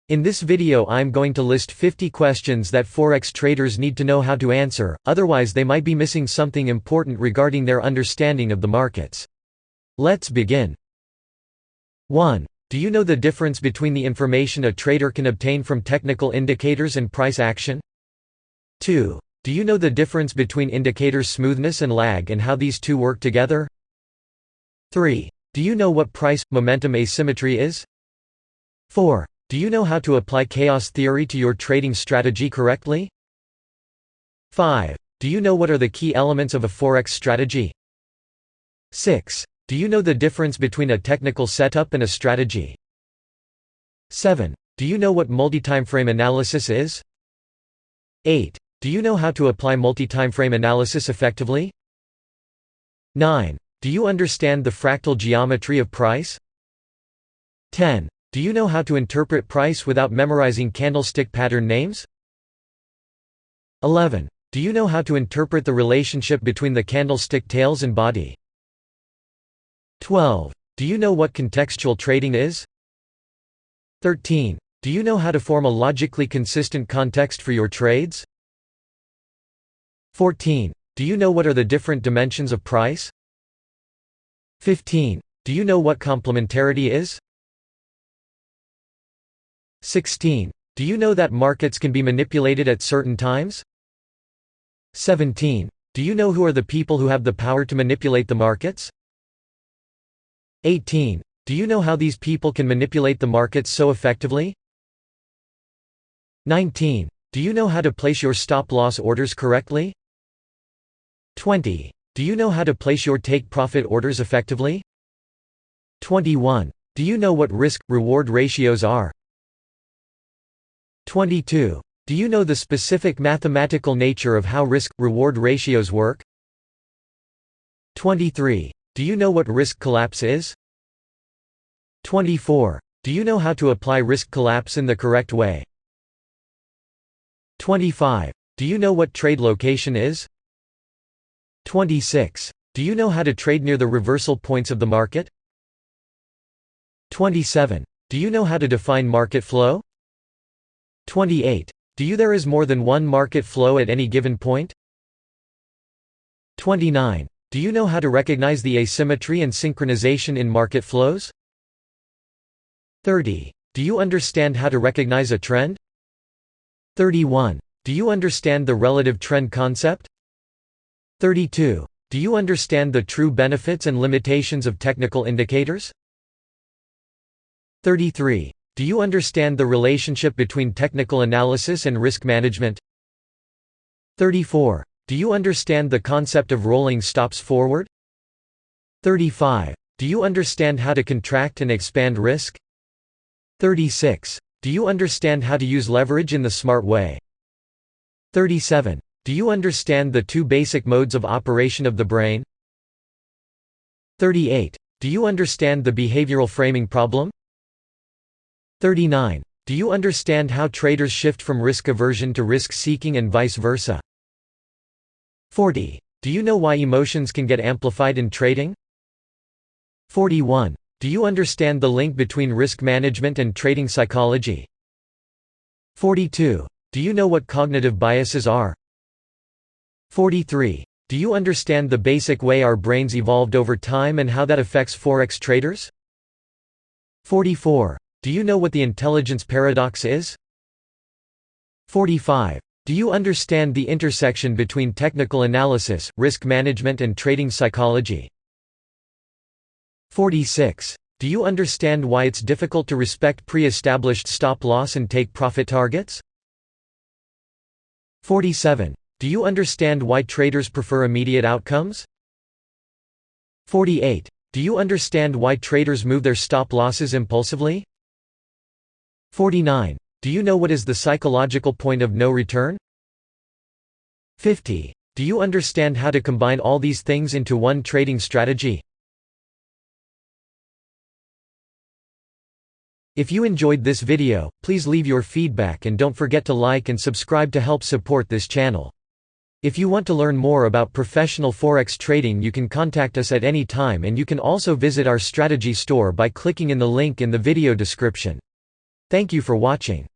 In this video I'm going to list 50 questions that Forex traders need to know how to answer, otherwise they might be missing something important regarding their understanding of the markets. Let's begin. 1. Do you know the difference between the information a trader can obtain from technical indicators and price action? 2. Do you know the difference between indicators smoothness and lag and how these two work together? 3. Do you know what price-momentum asymmetry is? 4. Do you know how to apply chaos theory to your trading strategy correctly? 5. Do you know what are the key elements of a Forex strategy? 6. Do you know the difference between a technical setup and a strategy? 7. Do you know what multi-timeframe analysis is? 8. Do you know how to apply multi-timeframe analysis effectively? 9. Do you understand the fractal geometry of price? 10. Do you know how to interpret price without memorizing candlestick pattern names? 11. Do you know how to interpret the relationship between the candlestick tails and body? 12. Do you know what contextual trading is? 13. Do you know how to form a logically consistent context for your trades? 14. Do you know what are the different dimensions of price? 15. Do you know what complementarity is? 16. Do you know that markets can be manipulated at certain times? 17. Do you know who are the people who have the power to manipulate the markets? 18. Do you know how these people can manipulate the markets so effectively? 19. Do you know how to place your stop-loss orders correctly? 20. Do you know how to place your take-profit orders effectively? 21. Do you know what risk-reward ratios are? 22. Do you know the specific mathematical nature of how risk-reward ratios work? 23. Do you know what risk collapse is? 24. Do you know how to apply risk collapse in the correct way? 25. Do you know what trade location is? 26. Do you know how to trade near the reversal points of the market? 27. Do you know how to define market flow? 28. Do you there is more than one market flow at any given point? 29. Do you know how to recognize the asymmetry and synchronization in market flows? 30. Do you understand how to recognize a trend? 31. Do you understand the relative trend concept? 32. Do you understand the true benefits and limitations of technical indicators? 33. Do you understand the relationship between technical analysis and risk management? 34. Do you understand the concept of rolling stops forward? 35. Do you understand how to contract and expand risk? 36. Do you understand how to use leverage in the smart way? 37. Do you understand the two basic modes of operation of the brain? 38. Do you understand the behavioral framing problem? 39. Do you understand how traders shift from risk aversion to risk seeking and vice versa? 40. Do you know why emotions can get amplified in trading? 41. Do you understand the link between risk management and trading psychology? 42. Do you know what cognitive biases are? 43. Do you understand the basic way our brains evolved over time and how that affects Forex traders? 44. Do you know what the intelligence paradox is? 45. Do you understand the intersection between technical analysis, risk management and trading psychology? 46. Do you understand why it's difficult to respect pre-established stop-loss and take-profit targets? 47. Do you understand why traders prefer immediate outcomes? 48. Do you understand why traders move their stop-losses impulsively? 49. Do you know what is the psychological point of no return? 50. Do you understand how to combine all these things into one trading strategy? If you enjoyed this video, please leave your feedback and don't forget to like and subscribe to help support this channel. If you want to learn more about professional Forex trading, you can contact us at any time, and you can also visit our strategy store by clicking in the link in the video description. Thank you for watching.